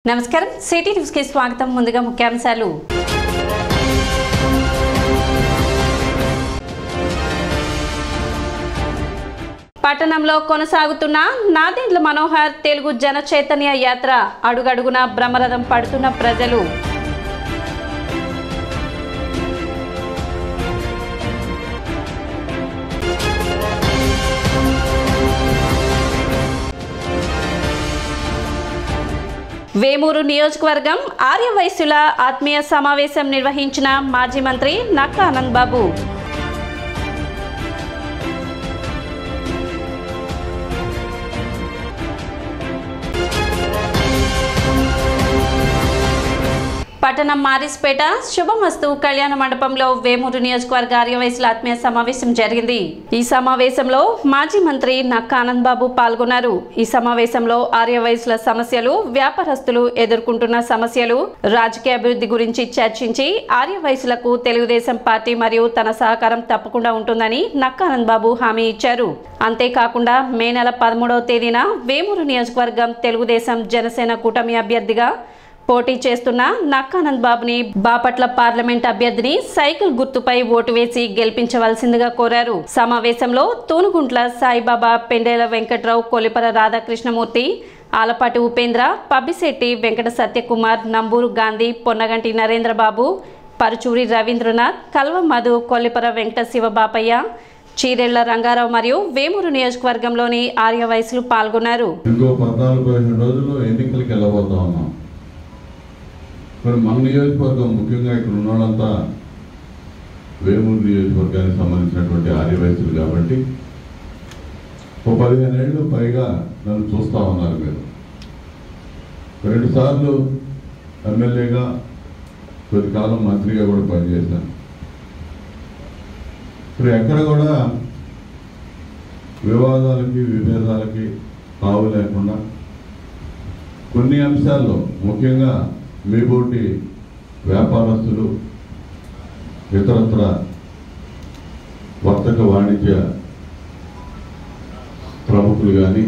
నమస్కారం city news కి స్వాగతం ముందుగా ముఖ్యాంశాలు పట్టణంలో కొనసాగుతున్న నాదెండ్ల మనోహర్ తెలుగు జన చైతన్య యాత్ర అడుగడుగున బ్రహ్మరథం పడుతున్న ప్రజలు వేమూరు నియోజకవర్గం ఆర్యవైశ్యుల ఆత్మీయ సమావేశం నిర్వహించిన మాజీ మంత్రి నక్కా ఆనంద్ బాబు పట్టణం మారిస్పేట శుభమస్తు కళ్యాణ మండపంలో వేమూరు నియోజకవర్గ ఆర్యవైశ్యుల ఆత్మీయ సమావేశం జరిగింది. ఈ సమావేశంలో మాజీ మంత్రి నక్కా ఆనంద్ బాబు పాల్గొన్నారు. ఈ సమావేశంలో ఆర్యవైశ్యుల సమస్యలు, వ్యాపారస్తులు ఎదుర్కొంటున్న సమస్యలు, రాజకీయ అభివృద్ధి గురించి చర్చించి ఆర్యవైశ్యులకు తెలుగుదేశం పార్టీ మరియు తన సహకారం తప్పకుండా ఉంటుందని నక్కా ఆనంద్ బాబు హామీ ఇచ్చారు. అంతేకాకుండా మే నెల 13వ తేదీన వేమూరు నియోజకవర్గం తెలుగుదేశం జనసేన కూటమి అభ్యర్థిగా పోటీ చేస్తున్న నక్కా ఆనంద్ బాబుని బాపట్ల పార్లమెంట్ అభ్యర్థిని సైకిల్ గుర్తుపై ఓటు వేసి గెలిపించవలసిందిగా కోరారు. సమావేశంలో తూనుగుంట్ల సాయిబాబా, పెండేల వెంకట్రావు, కొలిపర రాధాకృష్ణమూర్తి, ఆలపాటి ఉపేంద్ర, పబ్బిశెట్టి వెంకట సత్యకుమార్, నంబూరు గాంధీ, పొన్నగంటి నరేంద్రబాబు, పరుచూరి రవీంద్రనాథ్, కల్వ మధు, కొల్లిపర వెంకట శివబాపయ్య, చీరెళ్ల రంగారావు మరియు వేమూరు నియోజకవర్గంలోని ఆర్యవైశ్యులు పాల్గొన్నారు. మరి మన నియోజకవర్గం ముఖ్యంగా ఇక్కడ ఉన్న వాళ్ళంతా వేమూరు నియోజకవర్గానికి సంబంధించినటువంటి ఆర్యవైశ్యులు కాబట్టి 15 ఏళ్ళు పైగా నన్ను చూస్తూ ఉన్నారు. మీరు 2 సార్లు ఎమ్మెల్యేగా, కొద్ది కాలం మంత్రిగా కూడా పనిచేశాను. ఇప్పుడు ఎక్కడ కూడా వివాదాలకి, విభేదాలకి తావు లేకుండా కొన్ని అంశాల్లో ముఖ్యంగా మీబోటి వ్యాపారస్తులు, ఇతరత్ర వర్తక వాణిజ్య ప్రముఖులు కానీ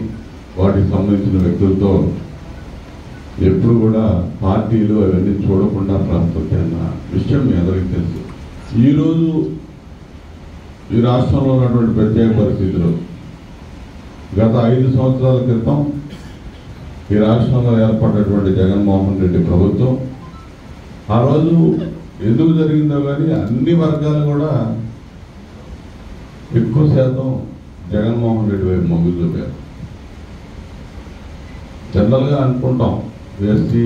వాటికి సంబంధించిన వ్యక్తులతో ఎప్పుడు కూడా పార్టీలు అవన్నీ చూడకుండా ప్రాంతమైన విషయం మీ అందరికీ తెలుసు. ఈరోజు ఈ రాష్ట్రంలో ఉన్నటువంటి ప్రత్యేక పరిస్థితులు గత 5 సంవత్సరాల క్రితం ఈ రాష్ట్రంలో ఏర్పడినటువంటి జగన్మోహన్ రెడ్డి ప్రభుత్వం ఆ రోజు ఎందుకు జరిగిందో కానీ అన్ని వర్గాలు కూడా ఎక్కువ శాతం జగన్మోహన్ రెడ్డి వైపు మొగ్గు చూపారు. జనరల్గా అనుకుంటాం ఎస్టీ,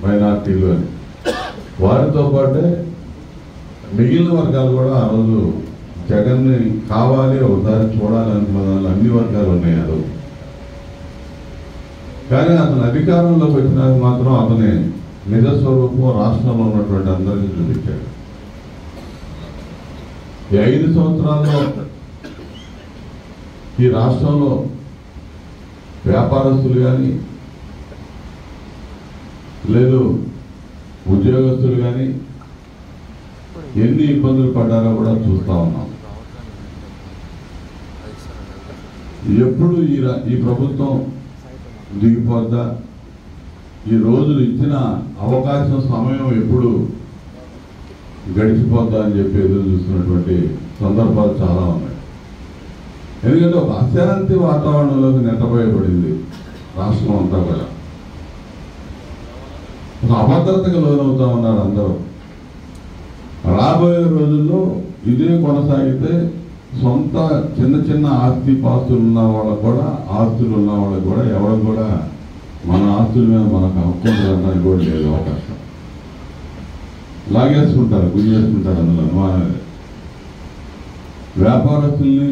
మైనార్టీలు అని. వారితో పాటే మిగిలిన వర్గాలు కూడా ఆ రోజు జగన్ని కావాలి, ఒకసారి చూడాలనుకున్న అన్ని వర్గాలు ఉన్నాయి ఆ రోజు. కానీ అతను అధికారంలోకి వచ్చినాక మాత్రం అతని నిజస్వరూపం రాష్ట్రంలో ఉన్నటువంటి అందరికీ చూపించాడు. ఈ 5 సంవత్సరాల్లో ఈ రాష్ట్రంలో వ్యాపారస్తులు కానీ, లేదు ఉద్యోగస్తులు కానీ ఎన్ని ఇబ్బందులు పడ్డారో కూడా చూస్తూ ఉన్నాం. ఎప్పుడు ఈ ప్రభుత్వం దిగిపోద్దా, ఈ రోజులు ఇచ్చిన అవకాశం, సమయం ఎప్పుడు గడిచిపోద్దా అని చెప్పి ఎదురు చూస్తున్నటువంటి సందర్భాలు చాలా ఉన్నాయి. ఎందుకంటే ఒక అశాంతి వాతావరణంలోకి నెట్టబోయబడింది రాష్ట్రం అంతా కూడా. ఒక అభద్రతకు లోనవుతా ఉన్నారు అందరూ. రాబోయే రోజుల్లో ఇదే కొనసాగితే సొంత చిన్న చిన్న పాస్తులు ఉన్న వాళ్ళకు కూడా, ఆస్తులు ఉన్న వాళ్ళకు కూడా ఎవరికి కూడా మన ఆస్తుల మీద మనకు హక్కు ఉండడానికి కూడా లేదు అవకాశం. లాగేసుకుంటారు, గుంజేసుకుంటారు. అందులో అనుమానం వ్యాపారస్తుల్ని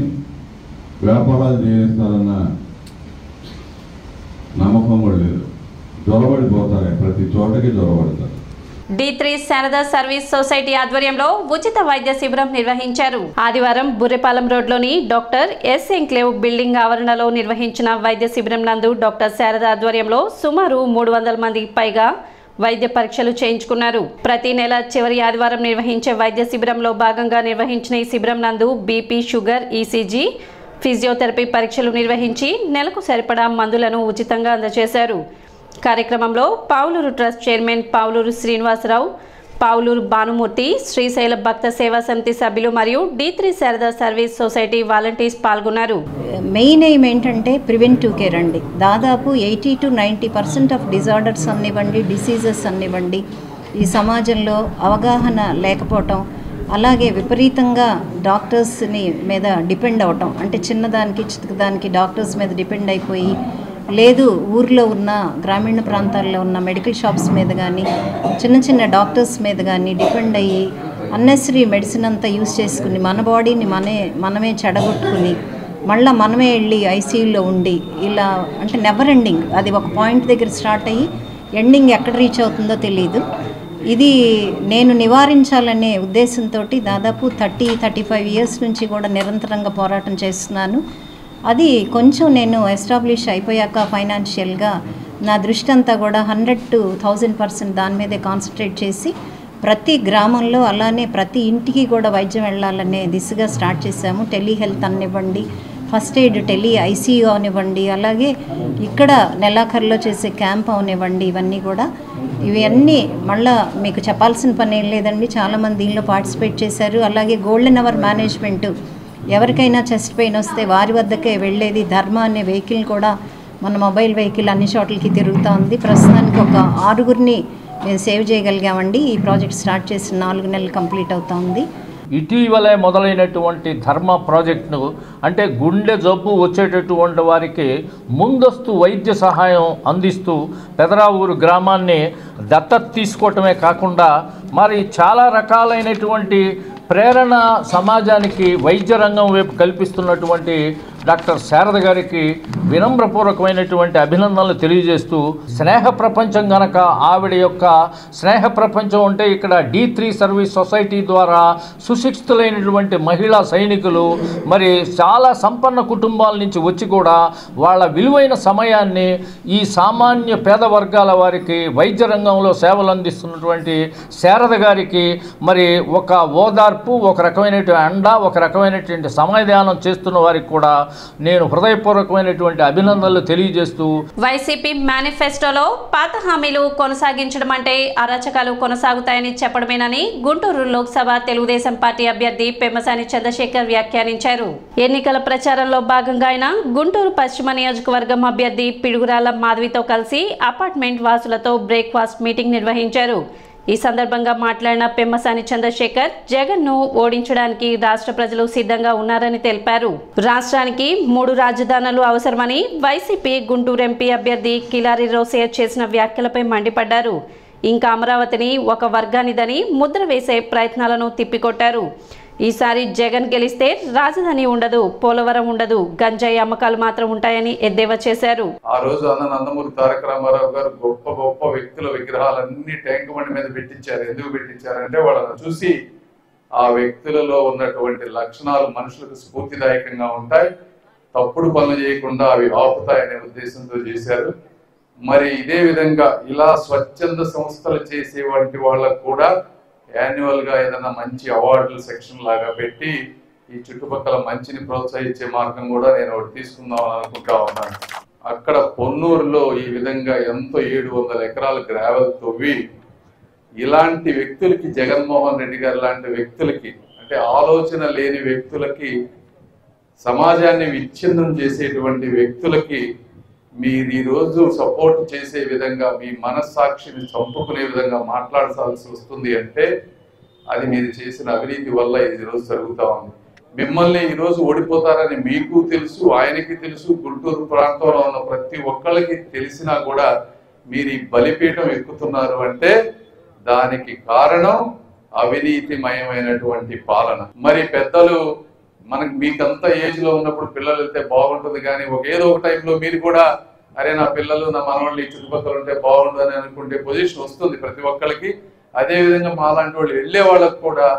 వ్యాపారాలు చేస్తారన్న నమ్మకం కూడా లేదు. దొరబడిపోతారు, ప్రతి చోటకి దొరబడతారు. D3 శారదా సర్వీస్ సొసైటీ ఆధ్వర్యంలో ఉచిత వైద్య శిబిరం నిర్వహించారు. ఆదివారం బుర్రెపాలెం రోడ్లోని డాక్టర్ ఎస్ ఎంక్లేవ్ బిల్డింగ్ ఆవరణలో నిర్వహించిన వైద్య శిబిరం నందు డాక్టర్ శారదా ఆధ్వర్యంలో సుమారు 300 మందికి పైగా వైద్య పరీక్షలు చేయించుకున్నారు. ప్రతి నెల చివరి ఆదివారం నిర్వహించే వైద్య శిబిరంలో భాగంగా నిర్వహించిన ఈ శిబిరం నందు బీపీ, షుగర్, ఈసీజీ, ఫిజియోథెరపీ పరీక్షలు నిర్వహించి నెలకు సరిపడా మందులను ఉచితంగా అందజేశారు. కార్యక్రమంలో పావులూరు ట్రస్ట్ చైర్మన్ పావులూరు శ్రీనివాసరావు, పావులూరు భానుమూర్తి, శ్రీశైల భక్త సేవా సమితి సభ్యులు మరియు D3 Sharada service society volunteers పాల్గొన్నారు. మెయిన్ ఎయిమ్ ఏంటంటే ప్రివెంటివ్ కేర్ అండి. దాదాపు 80 to 90% ఆఫ్ డిజార్డర్స్ అనివ్వండి, డిసీజెస్ అనివ్వండి, ఈ సమాజంలో అవగాహన లేకపోవటం, అలాగే విపరీతంగా డాక్టర్స్ని మీద డిపెండ్ అవటం, అంటే చిన్నదానికి చిన్నదానికి డాక్టర్స్ మీద డిపెండ్ అయిపోయి, లేదు ఊర్లో ఉన్న గ్రామీణ ప్రాంతాల్లో ఉన్న మెడికల్ షాప్స్ మీద కానీ చిన్న చిన్న డాక్టర్స్ మీద కానీ డిపెండ్ అయ్యి అన్నెసరీ మెడిసిన్ అంతా యూజ్ చేసుకుని మన బాడీని మనమే చెడగొట్టుకుని మళ్ళీ మనమే వెళ్ళి ఐసీయూలో ఉండి ఇలా అంటే నెవర్ ఎండింగ్. అది ఒక పాయింట్ దగ్గర స్టార్ట్ అయ్యి ఎండింగ్ ఎక్కడ రీచ్ అవుతుందో తెలియదు. ఇది నేను నివారించాలనే ఉద్దేశంతో దాదాపు 30-35 ఇయర్స్ నుంచి కూడా నిరంతరంగా పోరాటం చేస్తున్నాను. అది కొంచెం నేను ఎస్టాబ్లిష్ అయిపోయాక ఫైనాన్షియల్గా నా దృష్టి అంతా కూడా 100 to 1000% దాని మీదే కాన్సన్ట్రేట్ చేసి ప్రతి గ్రామంలో అలానే ప్రతి ఇంటికి కూడా వైద్యం వెళ్ళాలనే దిశగా స్టార్ట్ చేశాము. టెలిహెల్త్ అనివ్వండి, ఫస్ట్ ఎయిడ్ ఐసీయూ అవనివ్వండి, అలాగే ఇక్కడ నెలాఖరులో చేసే క్యాంప్ అవనివ్వండి, ఇవన్నీ మళ్ళీ మీకు చెప్పాల్సిన పని ఏం లేదండి. చాలామంది దీనిలో పార్టిసిపేట్ చేశారు. అలాగే గోల్డెన్ అవర్ మేనేజ్మెంట్, ఎవరికైనా చెస్ట్ పెయిన్ వస్తే వారి వద్దకే వెళ్ళేది. ధర్మ అనే వెహికల్ కూడా మన మొబైల్ వెహికల్ అన్ని చోట్లకి తిరుగుతూ ఉంది. ప్రస్తుతానికి ఒక 6గురిని మేము సేవ్ చేయగలిగామండి. ఈ ప్రాజెక్ట్ స్టార్ట్ చేసి 4 నెలలు కంప్లీట్ అవుతా ఉంది. ఇటీవలే మొదలైనటువంటి ధర్మ ప్రాజెక్టును అంటే గుండె జబ్బు వచ్చేటటువంటి వారికి ముందస్తు వైద్య సహాయం అందిస్తూ పెదరావూరు గ్రామాన్ని దత్తత తీసుకోవటమే కాకుండా మరి చాలా రకాలైనటువంటి ప్రేరణ సమాజానికి వైద్య రంగం వైపు కల్పిస్తున్నటువంటి డాక్టర్ శారద గారికి వినమ్రపూర్వకమైనటువంటి అభినందనలు తెలియజేస్తూ, స్నేహ ప్రపంచం గనక ఆవిడ యొక్క స్నేహ ప్రపంచం అంటే ఇక్కడ D3 సర్వీస్ సొసైటీ ద్వారా సుశిక్షితులైనటువంటి మహిళా సైనికులు మరి చాలా సంపన్న కుటుంబాల నుంచి వచ్చి కూడా వాళ్ళ విలువైన సమయాన్ని ఈ సామాన్య పేద వర్గాల వారికి వైద్య రంగంలో సేవలు అందిస్తున్నటువంటి శారద గారికి మరి ఒక ఓదార్పు, ఒక రకమైనటువంటి అండ, ఒక రకమైనటువంటి సమాధానం చేస్తున్న వారికి కూడా నేను హృదయపూర్వకమైనటువంటి అభినందనలు తెలియజేస్తూ, వైసీపీ మేనిఫెస్టోలో పాత హామీలు కొనసాగించడం అంటే అరాచకాలు కొనసాగుతాయని చెప్పడమేనని గుంటూరు లోక్సభ తెలుగుదేశం పార్టీ అభ్యర్థి పెమ్మసాని చంద్రశేఖర్ వ్యాఖ్యానించారు. ఎన్నికల ప్రచారంలో భాగంగా ఆయన గుంటూరు పశ్చిమ నియోజకవర్గం అభ్యర్థి పిడుగురాల మాధవితో కలిసి అపార్ట్మెంట్ వాసులతో బ్రేక్ఫాస్ట్ మీటింగ్ నిర్వహించారు. ఈ సందర్భంగా మాట్లాడిన పెమ్మసాని చంద్రశేఖర్ జగన్ను ఓడించడానికి రాష్ట్ర ప్రజలు సిద్ధంగా ఉన్నారని తెలిపారు. రాష్ట్రానికి 3 రాజధానులు అవసరమని వైసీపీ గుంటూరు ఎంపీ అభ్యర్థి కిలారి రోసయ్య చేసిన వ్యాఖ్యలపై మండిపడ్డారు. ఇంకా అమరావతిని ఒక వర్గానిదని ముద్ర వేసే ప్రయత్నాలను తిప్పికొట్టారు. ఈసారి జగన్ గెలిస్తే రాజధాని ఉండదు, పోలవరం ఉండదు, గంజాయి అమ్మకాలు మాత్రం ఉంటాయని ఎద్దేవా చేశారు. ఆ రోజు నందమూరి తారక రామారావు గారు గొప్ప గొప్ప వ్యక్తుల విగ్రహాలన్నీ ట్యాంక్ బండి మీద పెట్టించారు. ఎందుకు పెట్టించారంటే వాళ్ళని చూసి ఆ వ్యక్తులలో ఉన్నటువంటి లక్షణాలు మనుషులకు స్ఫూర్తిదాయకంగా ఉంటాయి, తప్పుడు పనులు చేయకుండా అవి ఆపుతాయనే ఉద్దేశంతో చేశారు. మరి ఇదే విధంగా ఇలా స్వచ్ఛంద సంస్థలు చేసే వంటి వాళ్ళకు కూడా యాన్యువల్ గా ఏదైనా మంచి అవార్డుల సెక్షన్ లాగా పెట్టి ఈ చుట్టుపక్కల మంచిని ప్రోత్సహించే మార్గం కూడా నేను ఒకటి తీసుకుందాం అనుకుంటా ఉన్నాను. అక్కడ పొన్నూరులో ఈ విధంగా ఎంతో 700 ఎకరాల గ్రావెల్ తవ్వి ఇలాంటి వ్యక్తులకి, జగన్మోహన్ రెడ్డి గారు లాంటి వ్యక్తులకి, అంటే ఆలోచన లేని వ్యక్తులకి, సమాజాన్ని విచ్ఛిన్నం చేసేటువంటి వ్యక్తులకి మీరు ఈ రోజు సపోర్ట్ చేసే విధంగా మీ మనస్సాక్షిని చంపుకునే విధంగా మాట్లాడాల్సి వస్తుంది అంటే అది మీరు చేసిన అవినీతి వల్ల ఇది రోజు జరుగుతా ఉంది. మిమ్మల్ని ఈ రోజు ఓడిపోతారని మీకు తెలుసు, ఆయనకి తెలుసు, గుంటూరు ప్రాంతంలో ఉన్న ప్రతి ఒక్కళ్ళకి తెలిసినా కూడా మీరు ఈ బలిపీఠం ఎక్కుతున్నారు అంటే దానికి కారణం అవినీతిమయమైనటువంటి పాలన. మరి పెద్దలు మీకంతా ఏజ్ లో ఉన్నప్పుడు పిల్లలు వెళ్తే బాగుంటుంది, కానీ ఏదో ఒక టైంలో మీరు కూడా అరే నా పిల్లలు నా మనవాళ్ళు ఈ చుట్టుపక్కల ఉంటే బాగుంటుందని అనుకుంటే పొజిషన్ వస్తుంది ప్రతి ఒక్కరికి. అదే విధంగా మాలాంటి వాళ్ళు వెళ్లే వాళ్ళకు కూడా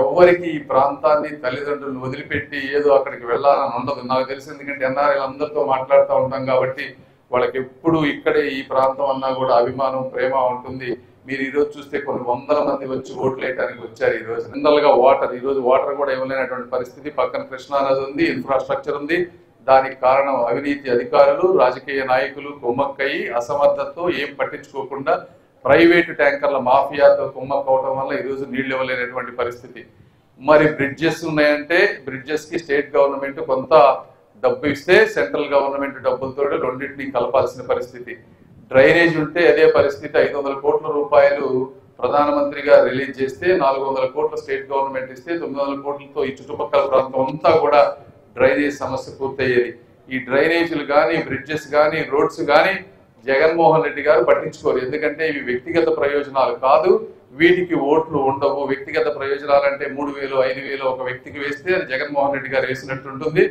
ఎవరికి ఈ ప్రాంతాన్ని తల్లిదండ్రులను వదిలిపెట్టి ఏదో అక్కడికి వెళ్ళాలని ఉండదు. నాకు తెలిసి ఎందుకంటే ఎన్ఆర్ఐలు అందరితో మాట్లాడుతూ ఉంటాం కాబట్టి వాళ్ళకి ఎప్పుడు ఇక్కడే ఈ ప్రాంతం అన్నా కూడా అభిమానం, ప్రేమ ఉంటుంది. మీరు ఈ రోజు చూస్తే కొన్ని వందల మంది వచ్చి ఓట్లు వేయడానికి వచ్చారు. ఈ రోజు జనరల్ గా వాటర్, ఈ రోజు వాటర్ కూడా ఇవ్వలేనటువంటి పరిస్థితి. పక్కన కృష్ణానది ఉంది, ఇన్ఫ్రాస్ట్రక్చర్ ఉంది, దానికి కారణం అవినీతి అధికారులు, రాజకీయ నాయకులు కుమ్మక్కయి అసమర్థతతో ఏం పట్టించుకోకుండా ప్రైవేటు ట్యాంకర్ల మాఫియాతో కుమ్మక్కవడం వల్ల ఈరోజు నీళ్లు ఇవ్వలేనటువంటి పరిస్థితి. మరి బ్రిడ్జెస్ ఉన్నాయంటే బ్రిడ్జెస్ కి స్టేట్ గవర్నమెంట్ కొంత డబ్బు ఇస్తే సెంట్రల్ గవర్నమెంట్ డబ్బులతో రెండింటినీ కలపాల్సిన పరిస్థితి. డ్రైనేజ్ ఉంటే అదే పరిస్థితి. 500 కోట్ల రూపాయలు ప్రధానమంత్రిగా రిలీజ్ చేస్తే 400 కోట్ల స్టేట్ గవర్నమెంట్ ఇస్తే 900 కోట్లతో ఈ చుట్టుపక్కల ప్రాంతం అంతా కూడా డ్రైనేజ్ సమస్య పూర్తయ్యేది. ఈ డ్రైనేజీలు కానీ, బ్రిడ్జెస్ కానీ, రోడ్స్ కానీ జగన్మోహన్ రెడ్డి గారు పట్టించుకోరు. ఎందుకంటే ఇవి వ్యక్తిగత ప్రయోజనాలు కాదు, వీటికి ఓట్లు ఉండవు. వ్యక్తిగత ప్రయోజనాలంటే 3,000, 5,000 ఒక వ్యక్తికి వేస్తే అది జగన్మోహన్ రెడ్డి గారు వేసినట్టు ఉంటుంది.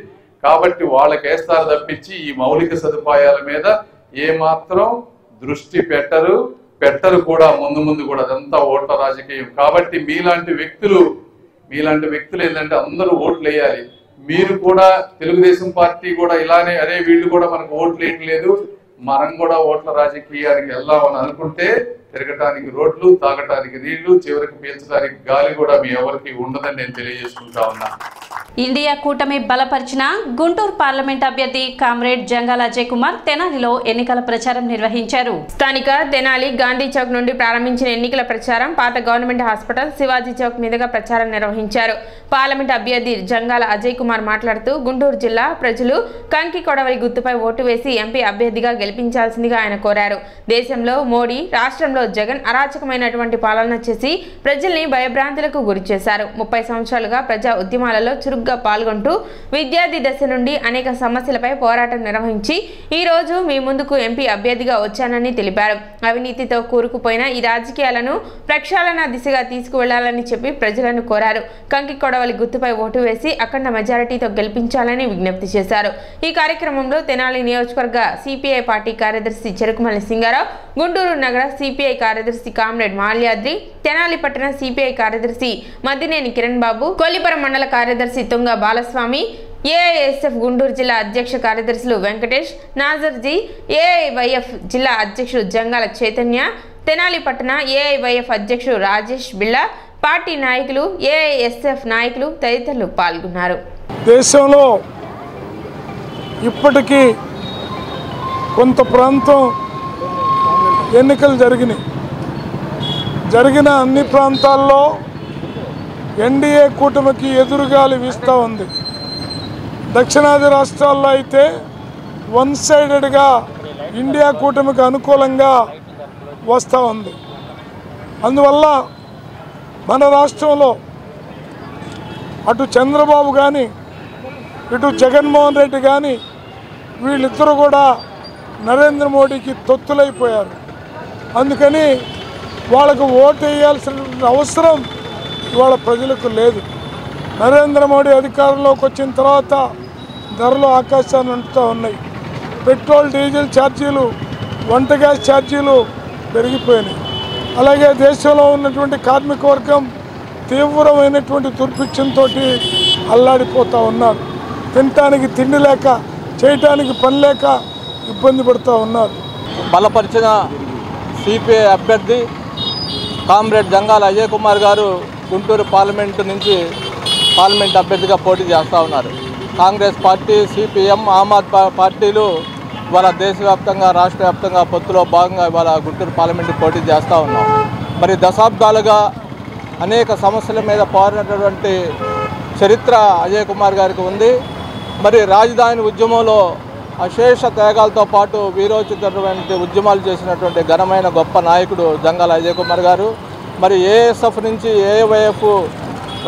కాబట్టి వాళ్ళకి వేస్తారు తప్పించి ఈ మౌలిక సదుపాయాల మీద ఏమాత్రం దృష్టి పెట్టరు కూడా. ముందు కూడా అదంతా ఓట్ల రాజకీయం. కాబట్టి మీలాంటి వ్యక్తులు ఏంటంటే అందరూ ఓట్లు వేయాలి. మీరు కూడా తెలుగుదేశం పార్టీ కూడా ఇలానే అరే వీళ్ళు కూడా మనకు ఓట్లు వేయట్లేదు, మనం కూడా ఓట్ల రాజకీయానికి వెళ్దామని అనుకుంటే తిరగటానికి రోడ్లు, తాగటానికి నీళ్లు, చివరికి పీల్చడానికి గాలి కూడా మీ ఎవరికి ఉండదని నేను తెలియజేసుకుంటా ఉన్నా. ఇండియా కూటమి బలపరిచిన గుంటూరు పార్లమెంట్ అభ్యర్థి కామ్రేడ్ జంగాల అజయ్ కుమార్ తెనాలిలో ఎన్నికల ప్రచారం నిర్వహించారు. స్థానిక తెనాలి గాంధీ చౌక్ నుండి ప్రారంభించిన ఎన్నికల ప్రచారం పాత గవర్నమెంట్ హాస్పిటల్ శివాజీ చౌక్ మీదుగా ప్రచారం నిర్వహించారు. పార్లమెంట్ అభ్యర్థి జంగాల అజయ్ కుమార్ మాట్లాడుతూ గుంటూరు జిల్లా ప్రజలు కంకి కొడవలి గుర్తుపై ఓటు వేసి ఎంపీ అభ్యర్థిగా గెలిపించాల్సిందిగా ఆయన కోరారు. దేశంలో మోడీ, రాష్ట్రంలో జగన్ అరాచకమైనటువంటి పాలన చేసి ప్రజల్ని భయభ్రాంతులకు గురి చేశారు. 30 సంవత్సరాలుగా ప్రజా ఉద్యమాలలో చురుగ్గా పాల్గొంటూ విద్యార్థి దశ నుండి అనేక సమస్యలపై పోరాటం నిర్వహించి ఈ రోజు మీ ముందుకు ఎంపీ అభ్యర్థిగా వచ్చానని తెలిపారు. అవినీతితో కూరుకుపోయిన ఈ రాజకీయాలను ప్రక్షాళన దిశగా తీసుకువెళ్లాలని చెప్పి ప్రజలను కోరారు. కంకి కొడవలి గుర్తుపై ఓటు వేసి అఖండ మెజారిటీతో గెలిపించాలని విజ్ఞప్తి చేశారు. ఈ కార్యక్రమంలో తెనాలి నియోజకవర్గ సిపిఐ పార్టీ కార్యదర్శి చెరుకుమల్లి సింగారావు, గుంటూరు నగర సిపిఐ కార్యదర్శి కామ్రేడ్ మాల్యాద్రి, తెనాలి పట్టణ సిపిఐ కార్యదర్శి మద్దినేని కిరణ్ బాబు, కొల్లిపురం మండల కార్యదర్శి తుంగ బాలస్వామి, ఏఐఎస్ఎఫ్ గుంటూరు జిల్లా అధ్యక్ష కార్యదర్శులు వెంకటేష్, నాజర్జీ, ఏఐవైఎఫ్ జిల్లా అధ్యక్షుడు జంగాల చైతన్య, తెనాలి పట్టణ ఏఐవైఎఫ్ అధ్యక్షుడు రాజేష్ బిళ్ళ, పార్టీ నాయకులు, ఏఐఎస్ఎఫ్ నాయకులు తదితరులు పాల్గొన్నారు. దేశంలో ఇప్పటికీ కొంత ప్రాంతం ఎన్నికలు జరిగిన అన్ని ప్రాంతాల్లో ఎన్డీఏ కూటమికి ఎదురుగాలి వీస్తూ ఉంది. దక్షిణాది రాష్ట్రాల్లో అయితే వన్ సైడెడ్గా ఇండియా కూటమికి అనుకూలంగా వస్తూ ఉంది. అందువల్ల మన రాష్ట్రంలో అటు చంద్రబాబు కానీ ఇటు జగన్మోహన్ రెడ్డి కానీ వీళ్ళిద్దరూ కూడా నరేంద్ర మోడీకి తొత్తులైపోయారు. అందుకని వాళ్ళకు ఓటు వేయాల్సిన అవసరం ఇవాళ ప్రజలకు లేదు. నరేంద్ర మోడీ అధికారంలోకి వచ్చిన తర్వాత ధరలు ఆకాశాన్ని అంటుతూ ఉన్నాయి. పెట్రోల్, డీజిల్ ఛార్జీలు, వంట గ్యాస్ ఛార్జీలు పెరిగిపోయినాయి. అలాగే దేశంలో ఉన్నటువంటి కార్మిక వర్గం తీవ్రమైనటువంటి దుర్భిక్షంతో అల్లాడిపోతూ ఉన్నారు. తినటానికి తిండి లేక, చేయటానికి పని లేక ఇబ్బంది పడుతూ ఉన్నారు. బలపరిచిన సిపిఐ అభ్యర్థి కామ్రేడ్ జంగాల అజయ్ కుమార్ గారు గుంటూరు పార్లమెంటు నుంచి పార్లమెంట్ అభ్యర్థిగా పోటీ చేస్తూ ఉన్నారు. కాంగ్రెస్ పార్టీ, సిపిఎం, ఆమ్ ఆద్మీ పార్టీలు ఇవాళ దేశవ్యాప్తంగా, రాష్ట్ర వ్యాప్తంగా పొత్తులో భాగంగా ఇవాళ గుంటూరు పార్లమెంటు పోటీ చేస్తూ ఉన్నాం. మరి దశాబ్దాలుగా అనేక సమస్యల మీద పోరాడినటువంటి చరిత్ర అజయ్ కుమార్ గారికి ఉంది. మరి రాజధాని ఉద్యమంలో అశేష త్యాగాలతో పాటు వీరోచితమైనటువంటి ఉద్యమాలు చేసినటువంటి ఘనమైన గొప్ప నాయకుడు జంగాల అజయ్ కుమార్ గారు. మరి ఏఎస్ఎఫ్ నుంచి ఏఐవైఎఫ్,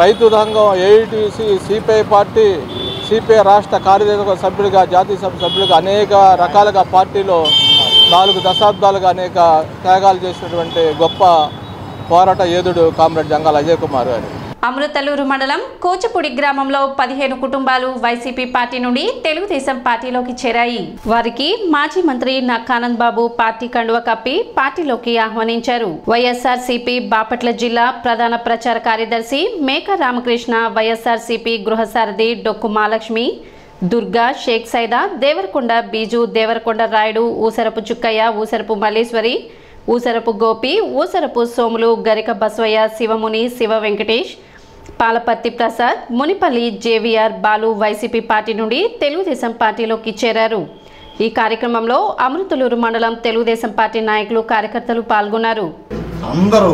రైతు సంఘం, ఏఐటీసీ, సిపిఐ పార్టీ, సిపిఐ రాష్ట్ర కార్యదర్శి సభ్యుడిగా, జాతీయ సభ సభ్యుడిగా అనేక రకాలుగా పార్టీలో 4 దశాబ్దాలుగా అనేక త్యాగాలు చేసినటువంటి గొప్ప పోరాట యోధుడు కామ్రేడ్ జంగాల అజయ్ కుమార్ గారు. అమృతలూరు మండలం కోచపూడి గ్రామంలో 15 కుటుంబాలు వైసీపీ పార్టీ నుండి తెలుగుదేశం పార్టీలోకి చేరాయి. వారికి మాజీ మంత్రి నక్కానంద్ బాబు పార్టీ కండువ కప్పి పార్టీలోకి ఆహ్వానించారు. వైఎస్ఆర్సీపీ బాపట్ల జిల్లా ప్రధాన ప్రచార కార్యదర్శి మేక రామకృష్ణ, వైఎస్ఆర్సీపీ గృహసారథి డొక్కు Mahalakshmi, Durga, Sheikh Saida, Devarakonda Biju, Devarakonda Rayudu, ఊసరపు Chukkayya, ఊసరపు Malleswari, ఊసరపు Gopi, Oosarapu Somulu, Garika Basavayya, Sivamuni, Siva Venkatesh, Palaparthi Prasad, Munipalli JVR Balu YCP party నుండి తెలుగుదేశం పార్టీలోకి చేరారు. ఈ కార్యక్రమంలో అమృతలూరు మండలం తెలుగుదేశం పార్టీ నాయకులు, కార్యకర్తలు పాల్గొన్నారు. అందరూ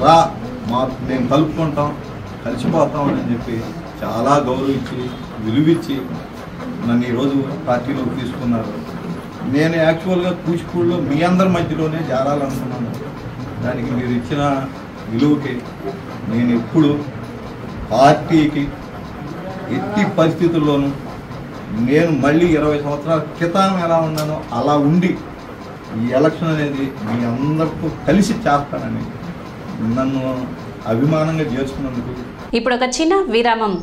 రా మేము కలుపుకుంటాం, కలిసిపోతాం అని చెప్పి చాలా గౌరవించి విలువిచ్చి నన్ను ఈరోజు పార్టీలోకి తీసుకున్నారు. నేను యాక్చువల్గా కూచిపూడిలో మీ అందరి మధ్యలోనే చేరాలనుకున్నాను. దానికి మీరు ఇచ్చిన విలువకి నేను ఎప్పుడు పార్టీకి ఎట్టి పరిస్థితుల్లోనూ నేను మళ్ళీ 20 సంవత్సరాల క్రితం ఎలా ఉన్నానో అలా ఉండి ఈ ఎలక్షన్ అనేది మీ అందరితో కలిసి చేస్తానని నన్ను అభిమానంగా చేసుకున్నందుకు ఇప్పుడు ఒక చిన్న విరామం.